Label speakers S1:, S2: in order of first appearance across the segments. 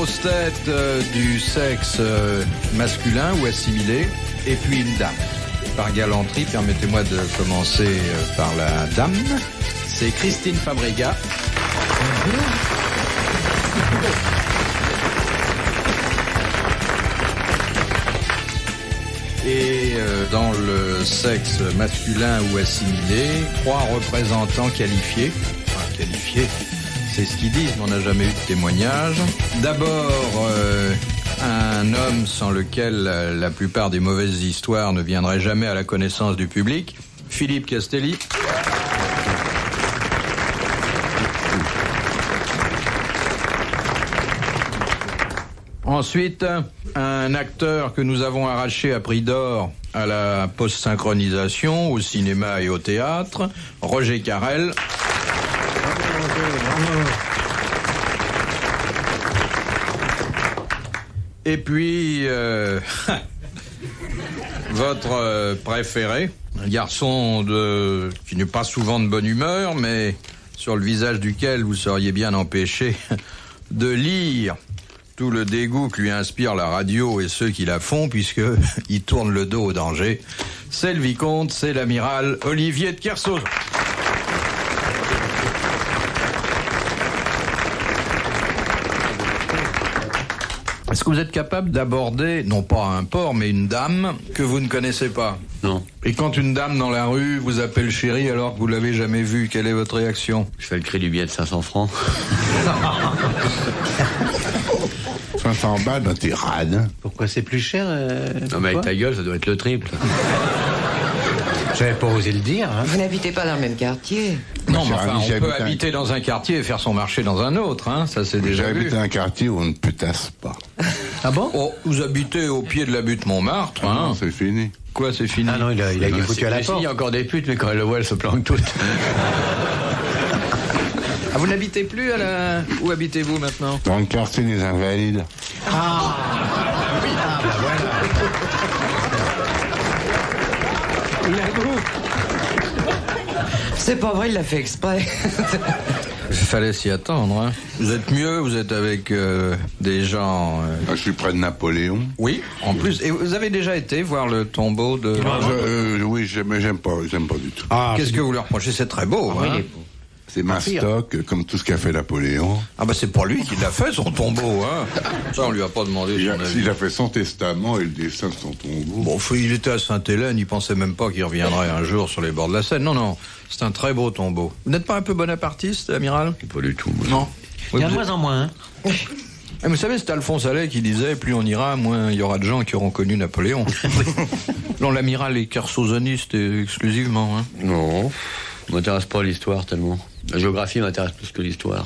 S1: grosse tête du sexe masculin ou assimilé, et puis une dame. Par galanterie, permettez-moi de commencer par la dame. C'est Christine Fabrega. Et dans le sexe masculin ou assimilé, 3 représentants qualifiés. Enfin, qualifiés, c'est ce qu'ils disent, mais on n'a jamais eu de témoignage. D'abord, un homme sans lequel la plupart des mauvaises histoires ne viendraient jamais à la connaissance du public, Philippe Castelli. Ensuite, un acteur que nous avons arraché à prix d'or à la post-synchronisation, au cinéma et au théâtre, Roger Carrel. Et puis, votre préféré, un garçon qui n'est pas souvent de bonne humeur, mais sur le visage duquel vous seriez bien empêché de lire tout le dégoût que lui inspire la radio et ceux qui la font, puisqu'il tourne le dos au danger. C'est le vicomte, c'est l'amiral Olivier de Kersauzon. Est-ce que vous êtes capable d'aborder, non pas un porc, mais une dame que vous ne connaissez pas?
S2: Non.
S1: Et quand une dame dans la rue vous appelle chérie alors que vous l'avez jamais vue, quelle est votre réaction?
S2: Je fais le cri du billet de 500 francs.
S3: 500 balles, ben t'es rade.
S4: Pourquoi c'est plus cher
S2: Non mais avec ta gueule, ça doit être le triple.
S4: J'avais pas osé le dire. Hein.
S5: Vous n'habitez pas dans le même quartier.
S1: Non, mais enfin, on peut habiter dans un quartier et faire son marché dans un autre, hein. Ça c'est déjà vu.
S3: J'habite dans un quartier où on ne putasse pas.
S4: Ah bon?
S1: Oh, vous habitez au pied de la butte Montmartre, hein.
S3: Non, c'est fini.
S1: Quoi, c'est fini?
S4: Ah non, il a été foutu à la porte.
S2: Il y a encore des putes, mais quand elle le voit, elle se planque toutes.
S1: Ah, vous n'habitez plus à la... Où habitez-vous maintenant?
S3: Dans le quartier des Invalides.
S4: Ah oui, ah bah voilà. Il avoue.
S5: C'est pas vrai, il l'a fait exprès.
S1: Il fallait s'y attendre, hein. Vous êtes mieux, vous êtes avec des gens...
S3: Je suis près de Napoléon.
S1: Oui, en plus. Et vous avez déjà été voir le tombeau de...
S3: Oui, mais j'aime pas du tout.
S4: Ah,
S1: Qu'est-ce que vous leur reprochez? C'est très beau, hein.
S3: C'est mastoc, comme tout ce qu'a fait Napoléon.
S1: Ah bah c'est pas lui qui l'a fait, son tombeau, hein. Ça, on lui a pas demandé son avis.
S3: Il a fait son testament et le dessin de son tombeau.
S1: Bon, il était à Sainte-Hélène, il pensait même pas qu'il reviendrait un jour sur les bords de la Seine. Non, c'est un très beau tombeau. Vous n'êtes pas un peu bonapartiste, amiral?
S2: Pas du tout. Moi.
S1: Non.
S4: il y a de moins en moins. Hein.
S1: Et vous savez, c'était Alphonse Allais qui disait, plus on ira, moins il y aura de gens qui auront connu Napoléon. Non, l'amiral est kersauzoniste exclusivement, hein.
S2: Non, m'intéresse pas l'histoire tellement. La géographie m'intéresse plus que l'histoire.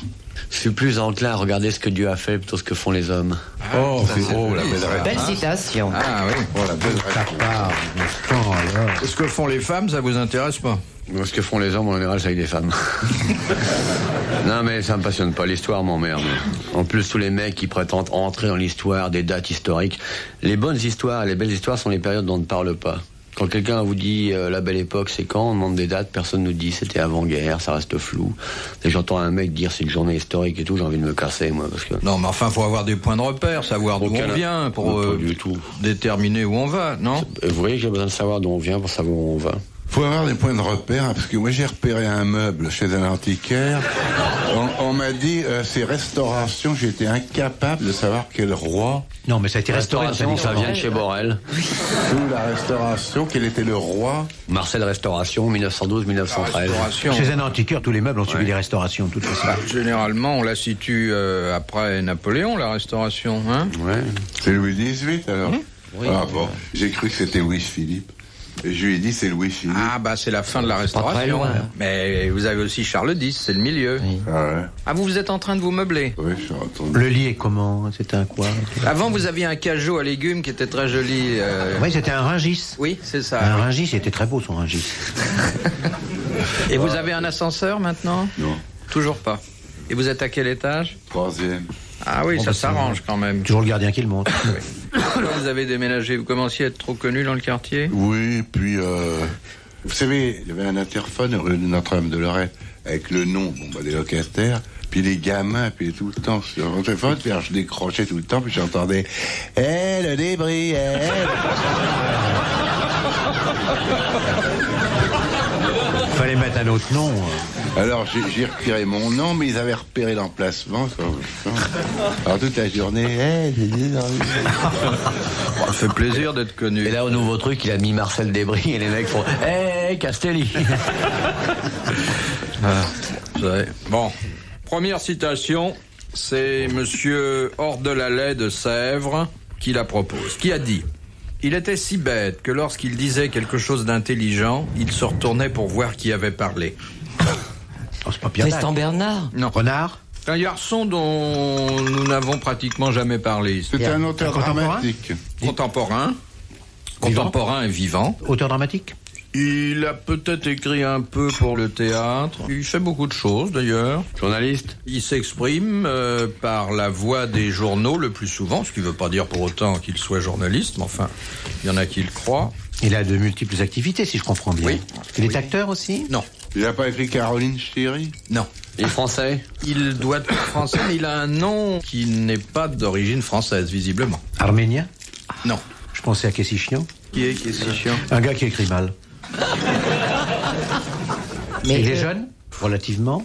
S2: Je suis plus enclin à regarder ce que Dieu a fait plutôt que ce que font les hommes.
S3: Oh, c'est beau, la belle
S5: Belle citation.
S1: Ah oui.
S3: Oh, la belle
S1: Ce que font les femmes, ça vous intéresse pas?
S2: Ce que font les hommes, en général, c'est avec des femmes. Non, mais ça me passionne pas. L'histoire m'emmerde. En plus, tous les mecs qui prétendent entrer dans l'histoire des dates historiques. Les bonnes histoires, les belles histoires sont les périodes dont on ne parle pas. Quand quelqu'un vous dit la belle époque, c'est quand? On demande des dates, personne nous dit c'était avant-guerre, ça reste flou. Et j'entends un mec dire c'est une journée historique et tout, j'ai envie de me casser, moi, parce que...
S1: Non, mais enfin, faut avoir des points de repère, savoir d'où on vient pour
S2: pas du tout.
S1: déterminer où on va, non?
S2: Vous voyez que j'ai besoin de savoir d'où on vient pour savoir où on va.
S3: Faut avoir des points de repère, hein, parce que moi j'ai repéré un meuble chez un antiquaire. On m'a dit c'est restauration, j'étais incapable de savoir quel roi.
S4: Non, mais ça a été restauré.
S2: Restauration, ça vient de chez Borel.
S3: Sous la restauration, quel était le roi?
S2: Marcel Restauration, 1912-1913.
S4: Chez un antiquaire, tous les meubles ont subi les restaurations, de toute façon.
S1: Généralement, on la situe après Napoléon, la restauration, hein?
S2: Ouais.
S3: C'est Louis XVIII alors?
S2: Oui.
S3: Ah bon, j'ai cru que c'était Louis-Philippe. Et je lui ai dit c'est Louis-Philippe.
S1: Ah bah c'est la fin de la restauration.
S2: Pas très loin.
S1: Mais vous avez aussi Charles X, c'est le milieu.
S5: Oui.
S3: Ah ouais?
S1: Ah vous êtes en train de vous meubler?
S3: Oui, je suis entendu.
S4: Le lit est comment? C'était un quoi?
S1: Avant vous aviez un cajot à légumes qui était très joli.
S4: Oui, c'était un ringis.
S1: Oui, c'est ça.
S4: Un ringis, c'était très beau son ringis.
S1: Et vous avez un ascenseur maintenant?
S3: Non,
S1: Toujours pas. Et vous êtes à quel étage?
S3: 3e.
S1: Ah oui, ça s'arrange quand même.
S4: Toujours le gardien qui le monte.
S1: Quand vous avez déménagé, vous commenciez à être trop connu dans le quartier?
S3: Oui, puis vous savez, il y avait un interphone rue de Notre-Dame-de-Lorette. avec le nom des locataires, puis les gamins, puis tout le temps sur le téléphone, puis alors je décrochais tout le temps, puis j'entendais « le débris,
S4: Fallait mettre un autre nom.
S3: Alors j'ai retiré mon nom, mais ils avaient repéré l'emplacement. Alors toute la journée,
S1: Ça fait plaisir d'être connu.
S2: Et là, au nouveau truc, il a mis Marcel Débris et les mecs font « Hey, Castelli !»
S1: Bon, première citation, c'est Monsieur Hors-de-la-Laye de Sèvres qui la propose, qui a dit « Il était si bête que lorsqu'il disait quelque chose d'intelligent, il se retournait pour voir qui avait parlé.
S4: Oh, c'est pas Pierre
S5: Tristan
S4: Dac.
S5: Bernard. »
S1: Non.
S4: Renard.
S1: Un garçon dont nous n'avons pratiquement jamais parlé.
S3: c'est un auteur
S4: Contemporain
S3: dramatique.
S1: Contemporain et vivant.
S4: Auteur dramatique.
S1: Il a peut-être écrit un peu pour le théâtre. Il fait beaucoup de choses d'ailleurs.
S2: Journaliste.
S1: Il s'exprime par la voix des journaux le plus souvent, ce qui ne veut pas dire pour autant qu'il soit journaliste, mais enfin, il y en a qui le croient.
S4: Il a de multiples activités, si je comprends bien.
S1: Oui.
S4: Il est acteur aussi.
S1: Non,
S3: Il n'a pas écrit Caroline Chéry?
S1: non.
S2: Il est français.
S1: Il doit être français, mais il a un nom qui n'est pas d'origine française, visiblement.
S4: Arménien.
S1: Non.
S4: Je pensais à Kessichian.
S1: Qui est si chiant?
S4: Un gars qui écrit mal.
S5: Mais
S4: il est jeune, relativement.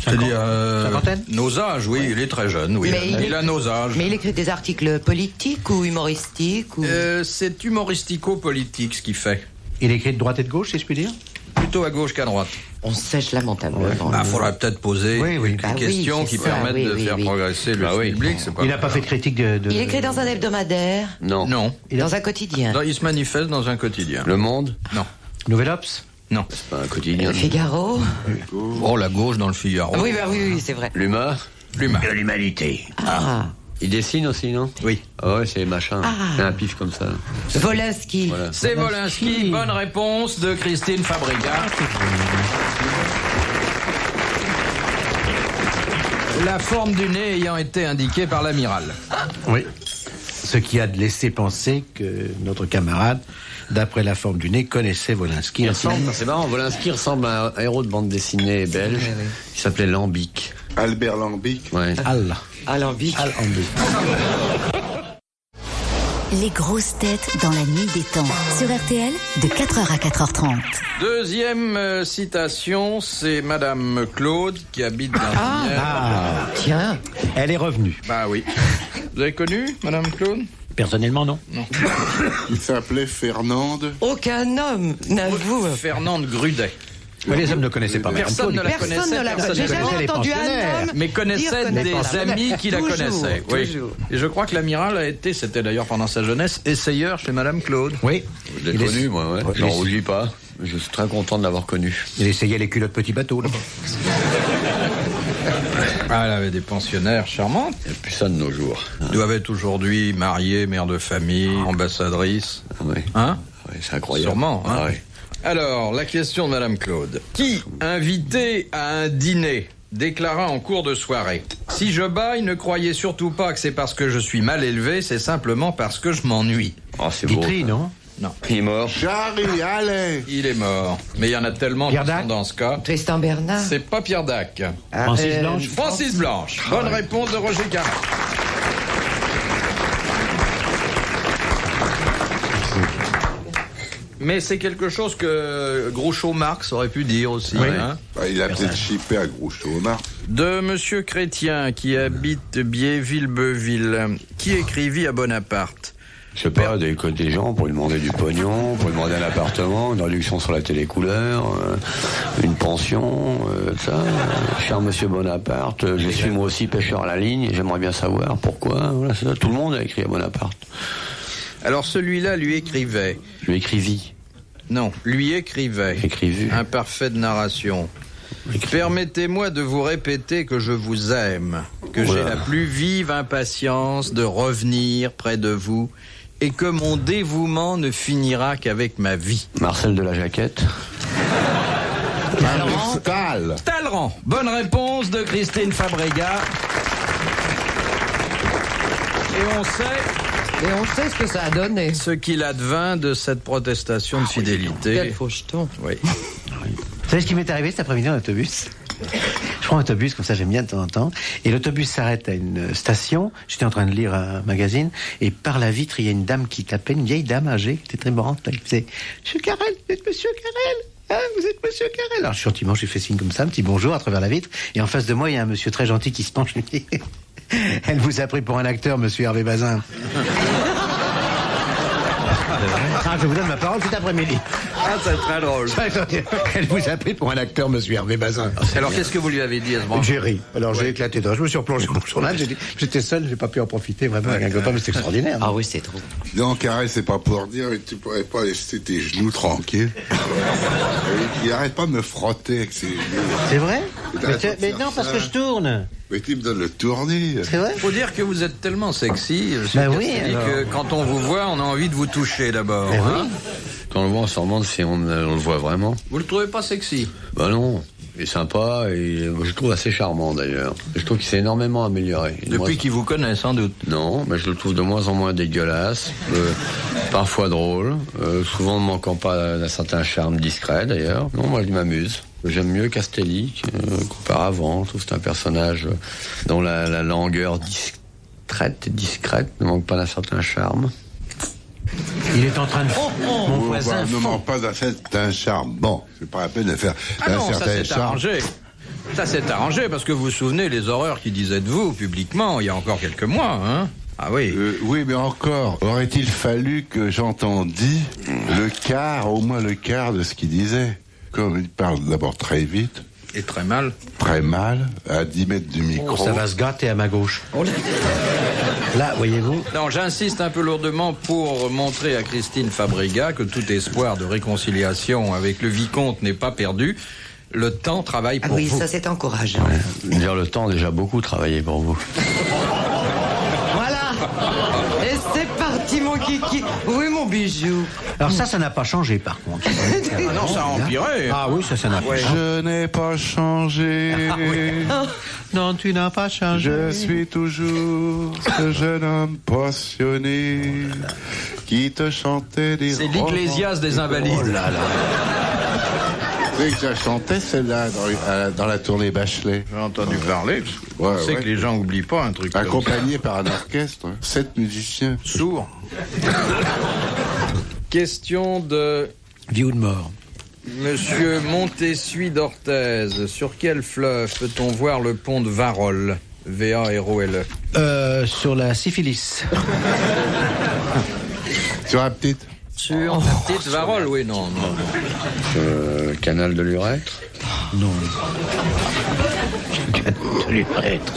S1: C'est-à-dire
S4: Cinquantaine.
S1: nos âges, oui, il est très jeune, oui.
S5: Mais
S1: Il a nos âges.
S5: Mais il écrit des articles politiques ou humoristiques ou...
S1: C'est humoristico-politique ce qu'il fait.
S4: Il écrit de droite et de gauche, si je puis dire.
S1: Plutôt à gauche qu'à droite.
S5: On sèche lamentablement.
S1: Il faudrait peut-être poser
S4: Oui.
S1: quelques questions
S5: oui,
S1: qui
S5: c'est ça,
S1: permettent de
S5: oui,
S1: faire
S5: oui.
S1: progresser le public. C'est pas
S4: Il n'a pas fait de critique de...
S5: Il écrit dans un hebdomadaire,
S2: Non.
S1: Non.
S5: dans un quotidien.
S1: Non, il se manifeste dans un quotidien.
S2: Le Monde.
S1: Non.
S4: Nouvel Obs.
S1: Non.
S2: C'est pas un quotidien.
S5: Le Figaro.
S1: Oh, la gauche dans le Figaro.
S5: Oui, c'est vrai.
S2: L'humeur.
S1: L'humain.
S2: L'humanité.
S5: Ah.
S2: Il dessine aussi, non?
S1: Oui.
S2: Ah ouais, c'est machin. C'est un pif comme ça.
S5: Volinsky.
S2: Voilà.
S1: C'est Volinsky. Bonne réponse de Christine Fabrega. La forme du nez ayant été indiquée par l'amiral.
S4: Oui. Ce qui a laissé penser que notre camarade, d'après la forme du nez, connaissait Volinsky.
S2: C'est marrant, Volinsky ressemble à un héros de bande dessinée belge qui s'appelait Lambic.
S3: Albert Lambic.
S2: Ouais.
S4: Allah.
S5: Alambic.
S6: Les grosses têtes dans la nuit des temps. Sur RTL, de 4h à 4h30.
S1: Deuxième citation, c'est Madame Claude qui habite dans
S4: Ah,
S5: Tiens.
S4: elle est revenue.
S1: Bah oui. Vous avez connu Madame Claude?
S4: Personnellement, non.
S3: Il s'appelait Fernande.
S5: Aucun homme n'avoue.
S1: Fernande Grudet.
S4: Mais les hommes ne connaissaient pas Madame
S1: Personne
S4: Claude.
S1: ne la
S5: Personne
S1: connaissait.
S5: ne l'a
S1: personne
S5: J'ai
S1: ne
S5: jamais
S4: les
S5: entendu un
S4: pensionnaires.
S5: homme
S1: mais
S5: dire
S1: connaissait
S5: connaître
S1: des
S5: la
S1: amis qui la
S5: Toujours,
S1: connaissaient. Oui.
S5: toujours.
S1: Et je crois que l'amiral a été, c'était d'ailleurs pendant sa jeunesse, essayeur chez Madame Claude.
S4: Oui.
S2: Je l'ai connu, moi, ouais.
S4: Ouais,
S2: J'en
S4: il est-
S2: rougis pas. Je suis très content de l'avoir connu.
S4: Il essayait les culottes petits bateaux, là.
S1: Ah, elle avait des pensionnaires charmantes.
S2: Il n'y a plus ça de nos jours.
S1: Elle doit être aujourd'hui mariée, mère de famille, ambassadrice.
S2: Oui.
S1: Hein?
S2: Ouais, c'est incroyable.
S1: Sûrement, hein.
S2: Ah, ouais.
S1: Alors, la question de Madame Claude. Qui, invité à un dîner, déclara en cours de soirée: si je baille, ne croyez surtout pas que c'est parce que je suis mal élevé, c'est simplement parce que je m'ennuie.
S2: Oh, c'est beau.
S4: Guitry, non?
S1: Non.
S2: Il est mort.
S3: Charlie, allez.
S1: Il est mort. Mais il y en a tellement qui
S4: Pierre Dac
S1: sont dans ce cas.
S5: Tristan Bernard.
S1: C'est pas Pierre Dac.
S4: Francis Blanche.
S1: Francis Blanche. Bonne réponse de Roger Caron. Mais c'est quelque chose que Groucho-Marx aurait pu dire aussi.
S4: Oui.
S1: Hein.
S3: Bah, il a peut-être chippé à Groucho-Marx.
S1: De Monsieur Chrétien, qui habite Biéville-Beuville, qui écrivit à Bonaparte.
S2: Je sais pas, des gens pour lui demander du pognon, pour lui demander un appartement, une réduction sur la télécouleur, une pension, ça. Cher Monsieur Bonaparte, je suis moi aussi pêcheur à la ligne et j'aimerais bien savoir pourquoi. Voilà, ça. Tout le monde a écrit à Bonaparte.
S1: Alors celui-là lui écrivait.
S2: Je lui écrivis.
S1: Non, lui écrivait.
S2: Écrivu.
S1: Imparfaite narration. Permettez-moi de vous répéter que je vous aime, que j'ai la plus vive impatience de revenir près de vous et que mon dévouement ne finira qu'avec ma vie.
S2: Marcel de la Jaquette.
S3: Stal.
S1: Talleyrand. Bonne réponse de Christine Fabrega. Et on sait
S5: ce que ça a donné.
S1: ce qu'il advint de cette protestation de fidélité.
S5: Quel faucheton.
S1: Oui.
S4: Vous savez ce qui m'est arrivé cet après-midi en autobus? Je prends un autobus, comme ça j'aime bien de temps en temps, et l'autobus s'arrête à une station, j'étais en train de lire un magazine, et par la vitre, il y a une dame qui tapait, une vieille dame âgée, qui était très morante, qui disait « Monsieur Carrel, vous êtes Monsieur Carrel ?» Vous êtes Monsieur Carrel. Alors gentiment, j'ai fait signe comme ça, un petit bonjour à travers la vitre. Et en face de moi, il y a un monsieur très gentil qui se penche. Lui dit, elle vous a pris pour un acteur, Monsieur Hervé Bazin. Je vous donne ma parole cet après-midi.
S1: Ah, c'est très drôle.
S4: Elle vous a pris pour un acteur, Monsieur Hervé Bazin.
S1: Alors, qu'est-ce que vous lui avez dit à ce moment?
S4: J'ai ri. Alors j'ai éclaté de rire. Je me suis replongé dans mon journal. J'étais seul, j'ai pas pu en profiter vraiment avec un copain, mais c'était extraordinaire.
S5: Ah oui, c'est trop.
S3: Non, Carré, c'est pas pour dire, mais tu pourrais pas laisser tes genoux tranquilles. Il arrête pas de me frotter avec ses genoux.
S4: C'est vrai?
S3: Mais
S4: Mais non, parce que je tourne.
S3: Mais tu me donnes le tournis.
S4: C'est vrai?
S1: Faut dire que vous êtes tellement sexy, monsieur
S4: Ben oui,
S1: Castelli,
S4: alors.
S1: que quand on vous voit, on a envie de vous toucher d'abord.
S4: Ben
S1: hein.
S2: Quand on le voit, on se demande si on le voit vraiment.
S1: Vous le trouvez pas sexy?
S2: Bah non, il est sympa et je le trouve assez charmant d'ailleurs. Je trouve qu'il s'est énormément amélioré.
S1: Depuis qu'il vous connaît, sans doute.
S2: Non, mais je le trouve de moins en moins dégueulasse, parfois drôle, souvent ne manquant pas d'un certain charme discret d'ailleurs. Non, moi je m'amuse. J'aime mieux Castelli qu'auparavant. Je trouve que c'est un personnage dont la langueur discrète ne manque pas d'un certain charme.
S4: Il est en train de... Mon voisin...
S3: Ne manque pas d'un certain charme. Bon, c'est pas la peine de faire
S1: Ah
S3: un
S1: non, ça
S3: certain
S1: s'est
S3: charme.
S1: arrangé. Ça s'est arrangé parce que vous vous souvenez les horreurs qu'il disait de vous publiquement il y a encore quelques mois, hein? Ah oui.
S3: Oui, mais encore, aurait-il fallu que j'entendis le quart, au moins le quart de ce qu'il disait. Comme il parle d'abord très vite,
S1: Et très mal.
S3: très mal, à 10 mètres du micro.
S4: Oh, ça va se gâter à ma gauche. Là, voyez-vous...
S1: Non, j'insiste un peu lourdement pour montrer à Christine Fabrega que tout espoir de réconciliation avec le vicomte n'est pas perdu. Le temps travaille
S5: Ah
S1: pour
S5: oui,
S1: vous.
S5: ça c'est encourageant.
S2: Dire le temps a déjà beaucoup travaillé pour vous.
S5: Voilà. Et c'est parti mon kiki. Oui mon bijou.
S4: Alors ça n'a pas changé par contre.
S1: Ah non, ça a empiré.
S4: Ah oui, ça n'a pas changé.
S3: Je n'ai pas changé.
S4: Non, tu n'as pas changé.
S3: Je suis toujours ce jeune homme passionné qui te chantait des
S1: C'est
S3: romans.
S1: l'Ecclésiaste des Invalides.
S4: Oh là là.
S3: Tu sais que je chantais celle-là dans la tournée Bachelet.
S1: J'ai entendu parler.
S3: Ouais,
S1: On sait
S3: ouais.
S1: que les gens n'oublient pas un truc comme ça.
S3: Accompagné par un orchestre, 7 musiciens.
S1: Sourd. Question de
S4: Vie ou de mort.
S1: Monsieur Montessuie d'Orthez. Sur quel fleuve peut-on voir le pont de Varolles? V-A-R-O-L-E.
S4: Sur la syphilis.
S3: Sur la petite.
S1: Sur la petite Varolles, oui, non.
S2: Canal de l'urètre.
S4: Non.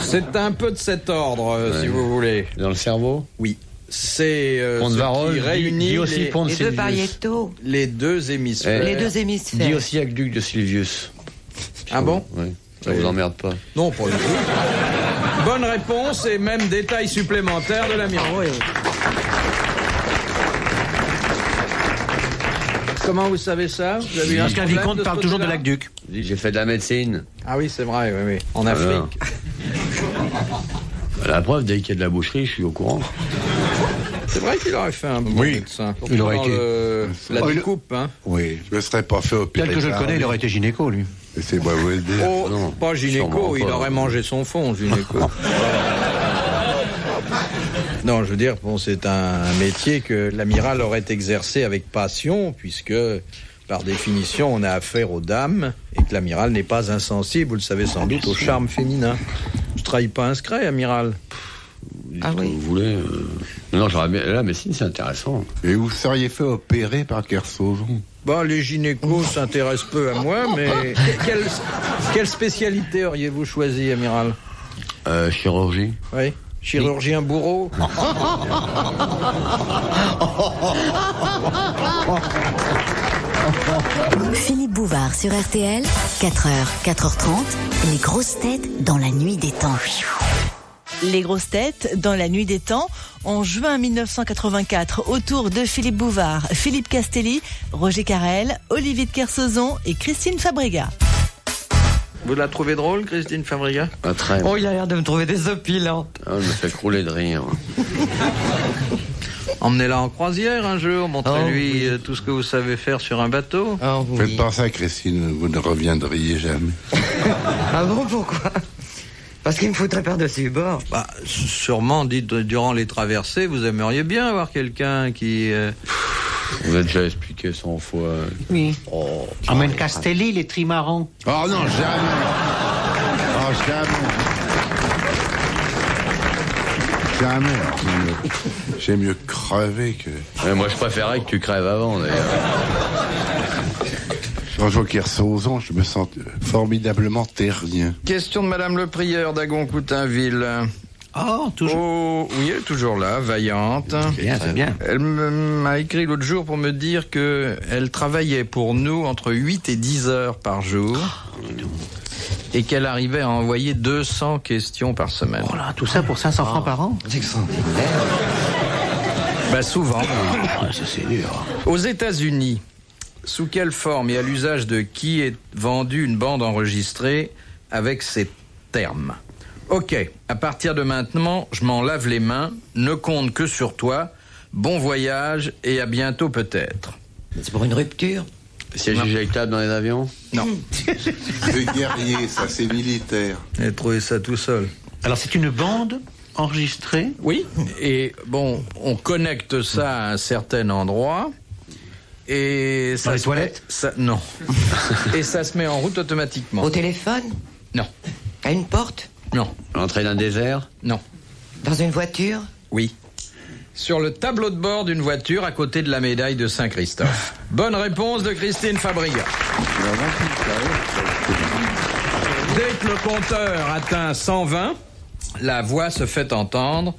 S1: C'est un peu de cet ordre, si vous voulez.
S2: Dans le cerveau.
S1: Oui. C'est
S2: Pont de
S1: ce
S2: Varolles,
S1: qui réunit
S2: dit aussi pont de
S5: Les deux
S2: Silvius.
S5: pariétaux.
S1: les deux hémisphères.
S5: Les deux
S2: Dit
S5: hémisphères.
S2: aussi aqueduc de Silvius.
S1: Ah bon?
S2: Oui. Ça vous emmerde pas.
S1: Non, pas du tout. Bonne réponse et même détail supplémentaire de l'amiral. Comment vous savez ça? Vous avez eu un
S4: Parce qu'un
S1: problème
S4: vicomte
S1: de ce
S4: parle toujours de
S1: côté-là?
S4: l'aqueduc.
S2: J'ai fait de la médecine.
S1: Ah oui, c'est vrai, oui, oui. En Afrique.
S2: La preuve, dès qu'il y a de la boucherie, je suis au courant.
S1: C'est vrai qu'il aurait fait un bon médecin.
S4: Il aurait
S1: Dans
S4: été.
S1: la
S3: Oh,
S1: découpe, hein.
S4: Oui.
S3: Je me serais pas fait opérer.
S4: Tel que je le
S3: par
S4: connais, il
S3: lui.
S4: aurait été gynéco, lui.
S3: Et c'est moi vous le dire.
S1: Oh,
S2: non,
S1: pas gynéco,
S2: sûrement
S1: il
S2: pas.
S1: aurait mangé son fond, gynéco. Non, je veux dire, bon, c'est un métier que l'amiral aurait exercé avec passion, puisque, par définition, on a affaire aux dames, et que l'amiral n'est pas insensible, vous le savez sans doute, au charme féminin. Je trahis pas un secret, amiral.
S5: Ah oui.
S2: Vous voulez. Non, j'aurais bien. La médecine, c'est intéressant.
S3: Et vous seriez fait opérer par Kersozon.
S1: Bon, les gynécos s'intéressent peu à moi, mais quelle spécialité auriez-vous choisi, amiral?
S2: Chirurgie.
S1: Oui. Chirurgien bourreau?
S6: Philippe Bouvard sur RTL, 4h, 4h30, les grosses têtes dans la nuit des temps.
S7: Les grosses têtes dans la nuit des temps. En juin 1984, autour de Philippe Bouvard, Philippe Castelli, Roger Carrel, Olivier de Kersauzon et Christine Fabrega.
S1: Vous la trouvez drôle, Christine Fabrega?
S2: Ah, très.
S5: Oh, il a l'air de me trouver des opilants.
S2: Ah, elle me fait crouler de rire.
S1: Emmenez-la en croisière un jour, montrez-lui tout ce que vous savez faire sur un bateau.
S5: Oh, oui.
S3: Faites pas ça, Christine, vous ne reviendriez jamais.
S5: Ah bon, pourquoi? Parce qu'il me foutrait par-dessus bord.
S1: Bah, sûrement, dites, durant les traversées, vous aimeriez bien avoir quelqu'un qui...
S2: Vous avez déjà expliqué 100 fois.
S4: Oui.
S2: Oh,
S4: Emmène Castelli, les trimarans.
S3: Oh non, jamais. Oh, jamais. J'ai mieux crever que...
S2: Ouais, moi, je préférais que tu crèves avant, d'ailleurs.
S3: Quand je vois Kersozon, je me sens formidablement terrien.
S1: Question de Madame le Prieur d'Agon-Coutainville.
S4: Oh, toujours.
S1: Oh, oui, elle est toujours là, vaillante.
S4: Bien, c'est bien.
S1: Elle m'a écrit l'autre jour pour me dire qu'elle travaillait pour nous entre 8 et 10 heures par jour. Et qu'elle arrivait à envoyer 200 questions par semaine.
S4: Oh là, tout ça pour 500 francs par an?
S5: C'est extraordinaire.
S1: Bah souvent.
S4: Ah, ça c'est dur.
S1: Aux États-Unis, sous quelle forme et à l'usage de qui est vendue une bande enregistrée avec ces termes? Ok, à partir de maintenant, je m'en lave les mains, ne compte que sur toi, bon voyage et à bientôt peut-être.
S5: C'est pour une rupture?
S2: Siège éjectable dans les avions?
S1: Non,
S3: C'est guerrier, ça, c'est militaire.
S1: j'ai trouvé ça tout seul.
S4: Alors c'est une bande enregistrée?
S1: Oui, et bon, on connecte ça à un certain endroit. Et ça
S4: Dans les
S1: se
S4: toilettes
S1: Non. Et ça se met en route automatiquement.
S5: Au téléphone?
S1: Non,
S5: À une porte?
S1: non,
S2: L'entrée d'un désert?
S1: non,
S5: Dans une voiture?
S1: oui. Sur le tableau de bord d'une voiture à côté de la médaille de Saint-Christophe. Bonne réponse de Christine Fabriga. Dès que le compteur atteint 120, la voix se fait entendre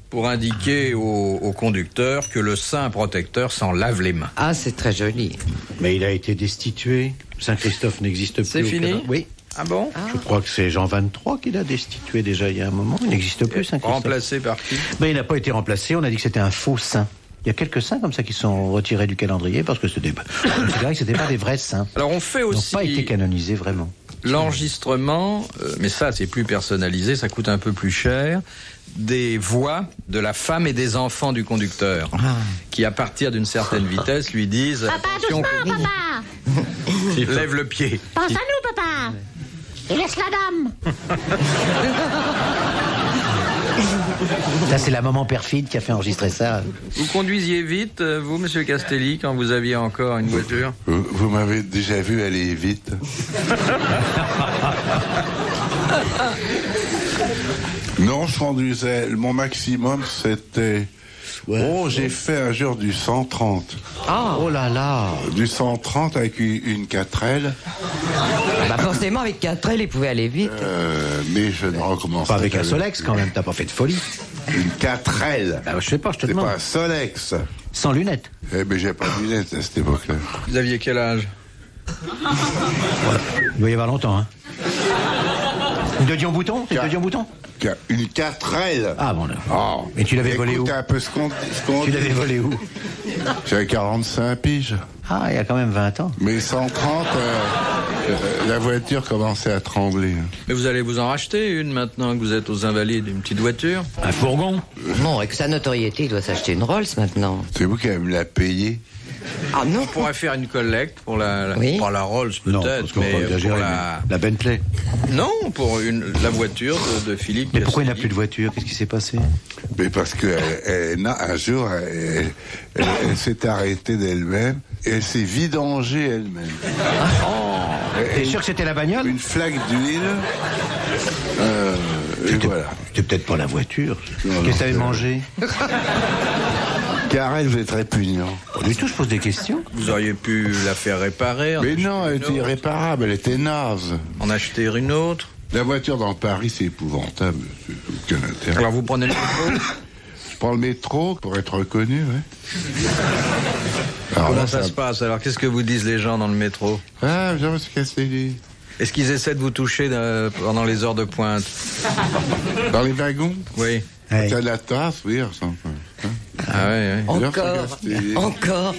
S1: pour indiquer au conducteur que le saint protecteur s'en lave les mains.
S5: Ah, c'est très joli.
S4: Mais il a été destitué. Saint-Christophe n'existe plus.
S1: C'est
S4: au
S1: fini
S4: Canada. Oui.
S1: Ah bon?
S4: Je crois que c'est Jean 23 qui l'a destitué déjà il y a un moment. Il n'existe plus, Saint-Christophe.
S1: Remplacé par qui?
S4: Mais il n'a pas été remplacé. On a dit que c'était un faux saint. Il y a quelques saints comme ça qui sont retirés du calendrier parce que c'était considéré que c'était pas des vrais saints.
S1: Alors on fait
S4: Ils n'ont
S1: aussi
S4: pas été canonisés vraiment.
S1: l'enregistrement, mais ça c'est plus personnalisé, ça coûte un peu plus cher, des voix de la femme et des enfants du conducteur, qui à partir d'une certaine vitesse lui disent
S8: Papa,
S1: attention,
S8: doucement, papa.
S1: lève le pied.
S8: Pense à nous, papa. Et laisse la dame.
S4: Ça, c'est la maman perfide qui a fait enregistrer ça.
S1: Vous conduisiez vite, vous, monsieur Castelli, quand vous aviez encore une voiture?
S3: Vous m'avez déjà vu aller vite. Non, je conduisais. Mon maximum, c'était... Oh, j'ai fait un jour du 130.
S4: Oh là là.
S3: Du 130 avec une 4L.
S5: Bah forcément, avec 4L, il pouvait aller vite.
S3: Mais je ne recommence
S4: Pas avec un
S3: jamais.
S4: Solex quand même, t'as pas fait de folie.
S3: Une 4L.
S4: Bah, je sais pas, je te
S3: C'est
S4: demande.
S3: pas un Solex.
S4: Sans lunettes.
S3: Eh ben, j'ai pas de lunettes à cette époque-là.
S1: Vous aviez quel âge?
S4: Il doit y avoir longtemps, hein. Une de Dion Bouton? C'est une de Dion Bouton?
S3: Une 4L.
S4: Ah bon, là.
S3: Oh.
S4: Et tu l'avais volé où?
S3: Écoute un peu ce qu'on
S4: Tu
S3: dit.
S4: l'avais volé où?
S3: J'avais 45 piges.
S4: Ah, il y a quand même 20 ans.
S3: Mais 130, la voiture commençait à trembler.
S1: Mais vous allez vous en racheter une maintenant que vous êtes aux Invalides, une petite voiture?
S4: Un fourgon?
S5: Bon, avec sa notoriété, il doit s'acheter une Rolls maintenant.
S3: C'est vous qui allez me la payer.
S5: Ah non.
S1: On pourrait faire une collecte pour la
S5: Oui.
S1: pas la Rolls
S4: Non,
S1: peut-être,
S4: parce qu'on
S1: mais
S4: va
S1: pour
S4: exagérer. La Bentley.
S1: Non, pour la voiture de Philippe.
S4: Mais pourquoi il n'a
S1: Castelli.
S4: plus de voiture? Qu'est-ce qui s'est passé?
S3: Mais parce que un jour, elle s'est arrêtée d'elle-même et elle s'est vidangée elle-même.
S4: T'es sûr que c'était la bagnole?
S3: Une flaque d'huile. Et voilà.
S4: C'était peut-être pas la voiture.
S3: Non,
S4: Qu'est-ce que t'avais
S3: c'est-
S4: mangé?
S3: Car elle, vous êtes répugnant.
S4: Pas du tout, je pose des questions.
S1: Vous auriez pu la faire réparer,
S3: Mais non, elle était
S1: une autre,
S3: irréparable, elle était naze.
S1: en acheter une autre.
S3: La voiture dans Paris, c'est épouvantable. C'est aucun intérêt.
S1: Alors vous prenez le métro.
S3: Je prends le métro pour être reconnu, ouais. Alors
S1: Comment
S3: là,
S1: ça se passe? Alors qu'est-ce que vous disent les gens dans le métro?
S3: Ah, Jean-Monsieur Castelli.
S1: Est-ce qu'ils essaient de vous toucher pendant les heures de pointe?
S3: Dans les wagons?
S1: Oui.
S4: Hey.
S3: T'as la tasse, oui, ça.
S1: Ah ouais.
S5: Encore.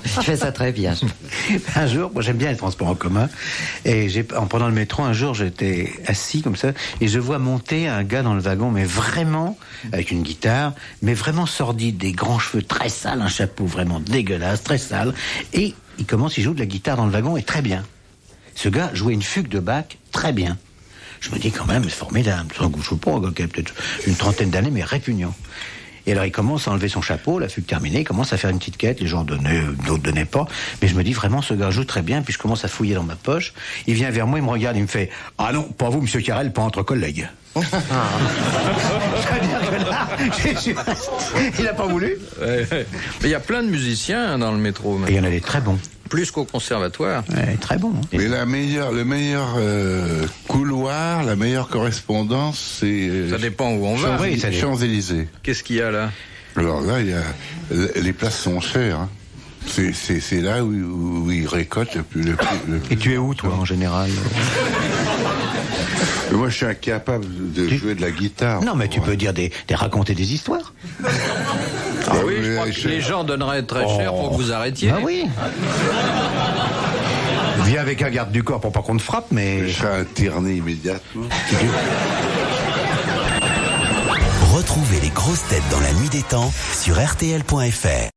S5: Je fais ça très bien.
S4: Un jour, moi j'aime bien les transports en commun, et en prenant le métro, un jour j'étais assis comme ça, et je vois monter un gars dans le wagon, mais vraiment, avec une guitare, mais vraiment sordide, des grands cheveux très sales, un chapeau vraiment dégueulasse, très sale, et il joue de la guitare dans le wagon, et très bien. Ce gars jouait une fugue de Bach, très bien. Je me dis quand même, c'est formidable, je sais pas, un gars qui a peut-être une trentaine d'années, mais répugnant. Et alors il commence à enlever son chapeau, la fugue terminée, il commence à faire une petite quête, les gens donnaient, d'autres donnaient pas, mais je me dis vraiment ce gars joue très bien, puis je commence à fouiller dans ma poche, il vient vers moi, il me regarde, il me fait « Ah non, pas vous monsieur Carrel, pas entre collègues ». C'est-à-dire que là, il a pas voulu.
S1: Mais il y a plein de musiciens dans le métro.
S4: Et il y en a des très bons.
S1: Plus qu'au conservatoire.
S4: Ouais, très bon. Hein.
S3: Mais le meilleur couloir, la meilleure correspondance, c'est...
S1: Ça dépend où on va.
S3: Champs-Élysées.
S1: Qu'est-ce qu'il y a là?
S3: Alors là, les places sont chères. Hein. C'est là où ils récoltent le plus.
S4: Et tu es où, toi, en général?
S3: Moi, je suis incapable de jouer de la guitare.
S4: Non, mais tu peux dire raconter des histoires.
S1: Ah oui, je crois que les gens donneraient très cher pour que vous arrêtiez.
S4: Ah oui. Viens avec un garde du corps pour pas qu'on te frappe, mais...
S3: Je serai interné immédiatement.
S9: Retrouvez les grosses têtes dans la nuit des temps sur RTL.fr.